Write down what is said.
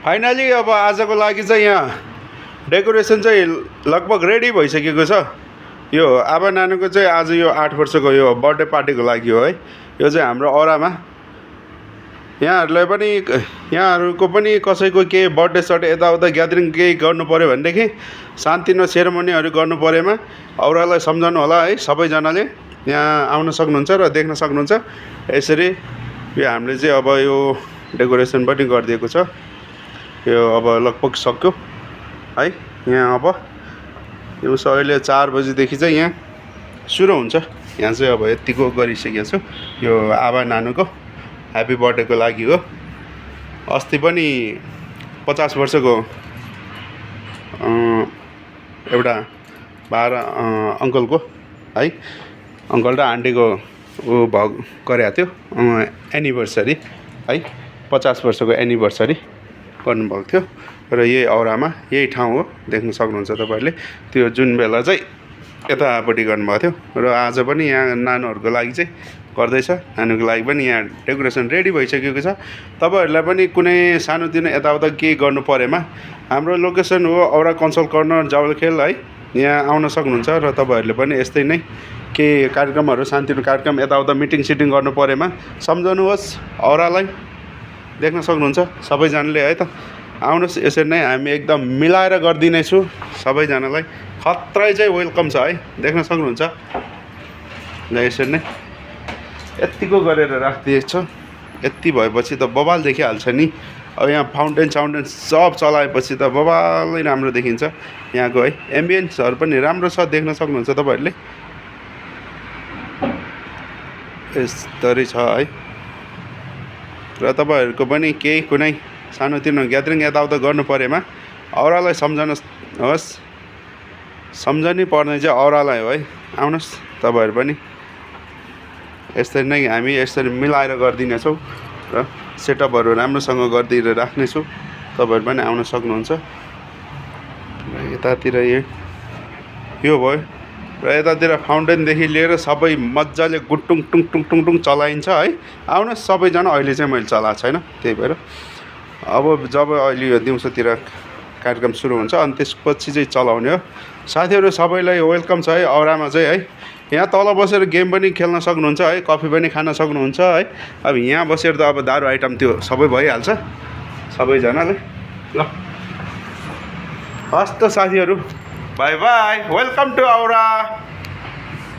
Finally अब आजको लागि चाहिँ यहाँ डेकोरेसन चाहिँ लगभग रेडी भइसकेको छ। यो आबा नानुको चाहिँ आज यो 8 वर्षको यो बर्थडे पार्टीको लागि हो है। यो चाहिँ हाम्रो औरामा यहाँहरूको पनि कसैको केही बर्थडे सर्थडे यताउता ग्यादरिङ केही गर्नु पऱ्यो भनेदेखि सानोतिनो सेरेमनीहरू गर्नु परेमा औरालाई सम्झाउनु होला है। सबैजनाले यहाँ आउन सक्नुहुन्छ र देख्न सक्नुहुन्छ। यसरी यो हामीले चाहिँ अब यो डेकोरेसन पनि गरिदिएको छ। यो अब लगभग सक्यो है। यहाँ अब दिउँसो अहिले 4 बजीदेखि चाहिँ यहाँ सुरु हुन्छ। यहाँ चाहिँ अब यतिको गरिसकेको छु। यो आबा नानुको ह्याप्पी बर्थडेको लागि हो। अस्ति पनि 50 वर्षको एउटा अङ्कलको है, अङ्कल र आन्टीको गरेको थियो एनिभर्सरी है। 50 वर्षको एनिभर्सरी गर्नुभएको थियो र यही औरामा यही ठाउँ हो। देख्न सक्नुहुन्छ तपाईँहरूले। त्यो जुन बेला चाहिँ यतापट्टि गर्नुभएको थियो र आज पनि यहाँ नानुहरूको लागि चाहिँ गर्दैछ। नानुको लागि पनि यहाँ डेकोरेसन रेडी भइसकेको छ। तपाईँहरूलाई पनि कुनै सानोतिनो यताउता केही गर्नु परेमा हाम्रो लोकेसन हो औरा कन्सल्ट कर्नर जावलखेल है। यहाँ आउन सक्नुहुन्छ र तपाईँहरूले पनि यस्तै नै केही कार्यक्रमहरू सानोतिनो कार्यक्रम यताउता मिटिङ सिटिङ गर्नु परेमा सम्झाउनुहोस् औरालाई। देख्न सक्नुहुन्छ सबैजनाले है त। आउनुहोस्, यसरी नै हामी एकदम मिलाएर गरिदिनेछु सबैजनालाई। खत्रै चाहिँ वेलकम छ है। देख्न सक्नुहुन्छ ल। यसरी नै यत्तिको गरेर राखिदिएको छ। यति भएपछि त बबाल देखिहाल्छ नि। अब यहाँ फाउन्टेन सब चलाएपछि त बबालै राम्रो देखिन्छ। यहाँको है एम्बियन्सहरू पनि राम्रो छ। देख्न सक्नुहुन्छ तपाईँहरूले। यस्तरी छ है। र तपाईँहरूको पनि केही कुनै सानोतिनो ग्यादरिङ यताउता गर्नु परेमा औरालाई सम्झनुहोस्। सम्झनै पर्ने चाहिँ औरालाई हो है। आउनुहोस् तपाईँहरू पनि। यसरी नै हामी यसरी मिलाएर गरिदिनेछौँ र सेटअपहरू राम्रोसँग गरिदिएर राख्नेछौँ। तपाईँहरू पनि आउन सक्नुहुन्छ। यतातिर यो भयो र यतातिर फाउन्टेनदेखि लिएर सबै मजाले गुटुङ टुङ टुङ टुङ टुङ चलाइन्छ है। आउनुहोस् सबैजना। अहिले चाहिँ मैले चलाएको छैन, त्यही भएर अब जब अहिले यो दिउँसोतिर कार्यक्रम सुरु हुन्छ अनि त्यसपछि चाहिँ चलाउने हो। साथीहरू सबैलाई वेलकम छ है औरामा चाहिँ है। यहाँ तल बसेर गेम पनि खेल्न सक्नुहुन्छ है, कफी पनि खान सक्नुहुन्छ है। अब यहाँ बसेर त अब दारू आइटम त्यो सबै भइहाल्छ सबैजनाले। ल हस् त साथीहरू, bye bye. Welcome to aura.